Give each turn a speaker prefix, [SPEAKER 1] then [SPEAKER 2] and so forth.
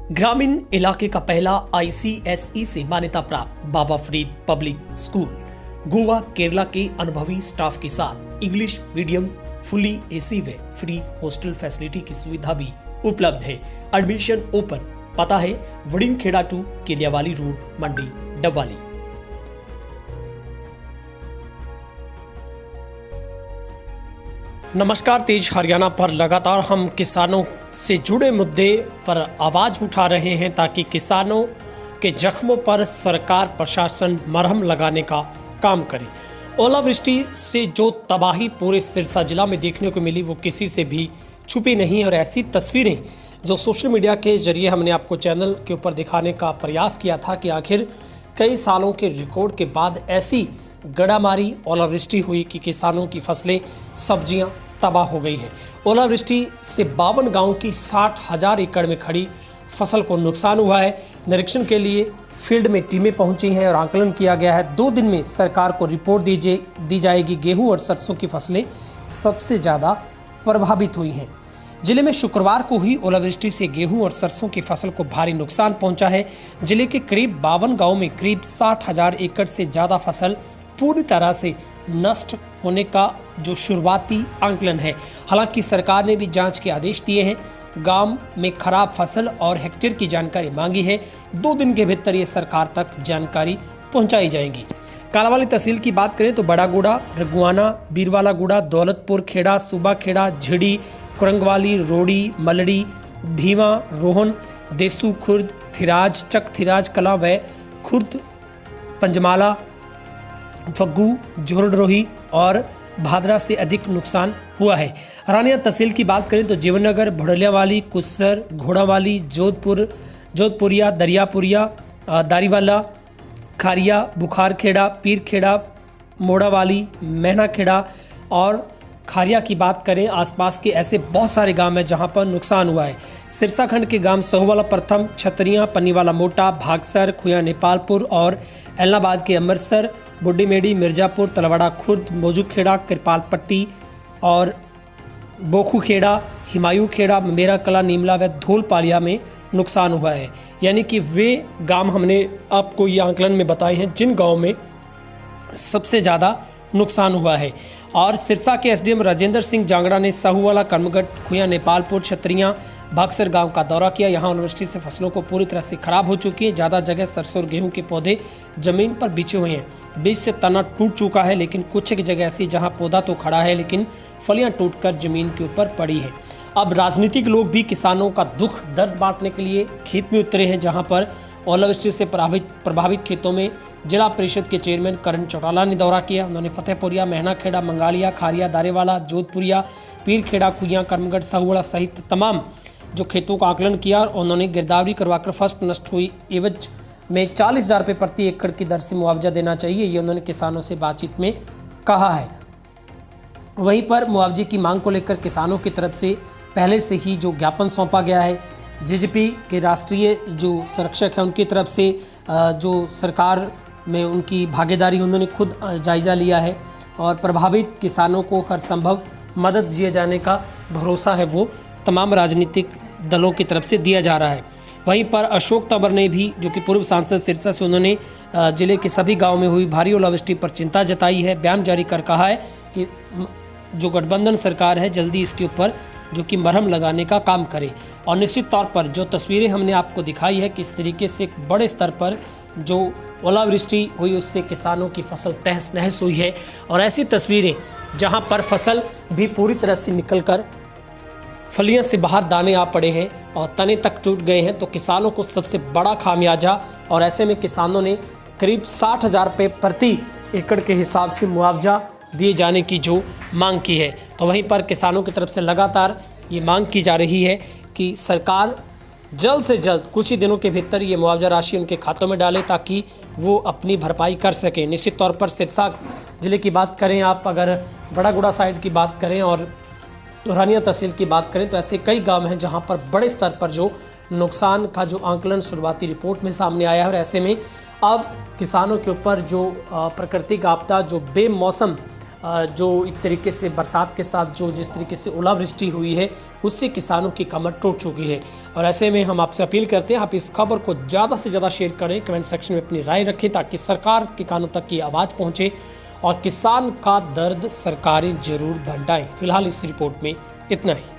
[SPEAKER 1] ग्रामीण इलाके का पहला ICSE से मान्यता प्राप्त बाबा फरीद पब्लिक स्कूल गोवा केरला के अनुभवी स्टाफ के साथ इंग्लिश मीडियम फुली AC व फ्री हॉस्टल फैसिलिटी की सुविधा भी उपलब्ध है। Admission open. पता है वड़िंगखेड़ा 2 केलियावाली रोड, मंडी, डबवाली। नमस्कार। तेज हरियाणा पर लगातार हम किसानों से जुड़े मुद्दे पर आवाज उठा रहे हैं ताकि किसानों के जख्मों पर सरकार प्रशासन मरहम लगाने का काम करे। ओलावृष्टि से जो तबाही पूरे सिरसा जिला में देखने को मिली वो किसी से भी छुपी नहीं, और ऐसी तस्वीरें जो सोशल मीडिया के जरिए हमने आपको चैनल के ऊपर दिखाने का प्रयास किया था कि आखिर कई सालों के रिकॉर्ड के बाद ऐसी गड़ामारी ओलावृष्टि हुई कि किसानों की फसलें, सब्जियां तबाह हो गई है। ओलावृष्टि से 52 गांवों की 60,000 एकड़ में खड़ी फसल को नुकसान हुआ है। निरीक्षण के लिए फील्ड में टीमें पहुंची हैं और आकलन किया गया है। 2 दिन में सरकार को रिपोर्ट दी जाएगी। गेहूं और सरसों की फसलें सबसे ज़्यादा प्रभावित हुई हैं। जिले में शुक्रवार को हुई ओलावृष्टि से गेहूं और सरसों की फसल को भारी नुकसान पहुंचा है। जिले के करीब 52 गाँव में करीब 60,000 एकड़ से ज़्यादा फसल पूरी तरह से नष्ट होने का जो शुरुआती आंकलन है। हालांकि सरकार ने भी जांच के आदेश दिए हैं। गांव में खराब फसल और हेक्टेयर की जानकारी मांगी है। 2 दिन के भीतर ये सरकार तक जानकारी पहुंचाई जाएगी। कालावाली तहसील की बात करें तो बड़ागुड़ा, रघुआना, बीरवाला गुड़ा, दौलतपुर खेड़ा, सूबा खेड़ा, झिड़ी, कुरंगवाली, रोड़ी, मलड़ी, भीवा, रोहन, देसू खुर्द, थिराज, चक थिराज कला व खुर्द, पंजमाला, फग्गू, जोरडरोही और भादरा से अधिक नुकसान हुआ है। रानिया तहसील की बात करें तो जीवननगर, भड़ोलियावाली, कुस्सर, घोड़ावाली, जोधपुरिया, दरियापुरिया, दारीवाला, खारिया, बुखारखेड़ा, पीरखेड़ा, मोड़ावाली, महनाखेड़ा और खारिया की बात करें, आसपास के ऐसे बहुत सारे गांव हैं जहां पर नुकसान हुआ है। सिरसा खंड के गांव सहुवाला प्रथम, छतरियां, पन्नीवाला मोटा, भागसर, खुया नेपालपुर और एलनाबाद के अमृतसर, बुड्डी मेडी, मिर्जापुर, तलवाड़ा खुर्द, मौजूखेड़ा, कृपालपट्टी और बोखू खेड़ा, हिमायू खेड़ा, मेरा कला, नीमला व धूलपालिया में नुकसान हुआ है। यानी कि वे गांव हमने आपको ये आंकलन में बताए हैं जिन गाँव में सबसे ज़्यादा नुकसान हुआ है। और सिरसा के SDM राजेंद्र सिंह जांगड़ा ने साहूवाला, कर्मगढ़, खुया नेपालपुर, छतरियां, भागसर गांव का दौरा किया। यहां ओलावृष्टि से फसलों को पूरी तरह से खराब हो चुकी है। ज़्यादा जगह सरसों और गेहूं के पौधे जमीन पर बिछे हुए हैं। बीज से तना टूट चुका है, लेकिन कुछ एक जगह ऐसी जहां पौधा तो खड़ा है लेकिन फलियां टूटकर जमीन के ऊपर पड़ी है। अब राजनीतिक लोग भी किसानों का दुख दर्द बांटने के लिए खेत में उतरे हैं, जहाँ पर ओलावृष्टि से प्रभावित खेतों में जिला परिषद के चेयरमैन करण चौटाला ने दौरा किया। उन्होंने फतेहपुरिया, महनाखेड़ा, मंगालिया, खारिया, दारेवाला, जोधपुरिया, पीरखेड़ा, खुइया, कर्मगढ़, साहूवाला सहित तमाम जो खेतों का आकलन किया और उन्होंने गिरदावरी करवाकर फसल नष्ट हुई एवज में 40,000 रुपये प्रति एकड़ की दर से मुआवजा देना चाहिए, ये उन्होंने किसानों से बातचीत में कहा है। वहीं पर मुआवजे की मांग को लेकर किसानों की तरफ से पहले से ही जो ज्ञापन सौंपा गया है। JJP के राष्ट्रीय जो संरक्षक हैं उनकी तरफ से जो सरकार में उनकी भागीदारी उन्होंने खुद जायज़ा लिया है और प्रभावित किसानों को हर संभव मदद दिए जाने का भरोसा है वो तमाम राजनीतिक दलों की तरफ से दिया जा रहा है। वहीं पर अशोक तंवर ने भी, जो कि पूर्व सांसद सिरसा से, उन्होंने जिले के सभी गाँव में हुई भारी ओलावृष्टि पर चिंता जताई है। बयान जारी कर कहा है कि जो गठबंधन सरकार है जल्दी इसके ऊपर जो कि मरहम लगाने का काम करे। और निश्चित तौर पर जो तस्वीरें हमने आपको दिखाई है किस तरीके से एक बड़े स्तर पर जो ओलावृष्टि हुई उससे किसानों की फसल तहस नहस हुई है, और ऐसी तस्वीरें जहां पर फसल भी पूरी तरह से निकलकर फलियां से बाहर दाने आ पड़े हैं और तने तक टूट गए हैं, तो किसानों को सबसे बड़ा खामियाजा। और ऐसे में किसानों ने करीब 60,000 रुपये प्रति एकड़ के हिसाब से मुआवजा दिए जाने की जो मांग की है। तो वहीं पर किसानों की तरफ से लगातार ये मांग की जा रही है कि सरकार जल्द से जल्द कुछ ही दिनों के भीतर ये मुआवजा राशि उनके खातों में डाले ताकि वो अपनी भरपाई कर सकें। निश्चित तौर पर सिरसा जिले की बात करें, आप अगर बड़ागुड़ा साइड की बात करें और रानिया तहसील की बात करें तो ऐसे कई गांव हैं जहां पर बड़े स्तर पर जो नुकसान का जो आंकलन शुरुआती रिपोर्ट में सामने आया है। और ऐसे में अब किसानों के ऊपर जो प्राकृतिक आपदा, जो बेमौसम जो एक तरीके से बरसात के साथ जो जिस तरीके से ओलावृष्टि हुई है उससे किसानों की कमर टूट चुकी है। और ऐसे में हम आपसे अपील करते हैं आप इस खबर को ज़्यादा से ज़्यादा शेयर करें, कमेंट सेक्शन में अपनी राय रखें ताकि सरकार के कानों तक की आवाज़ पहुँचे और किसान का दर्द सरकारें जरूर भंडाएं। फिलहाल इस रिपोर्ट में इतना ही।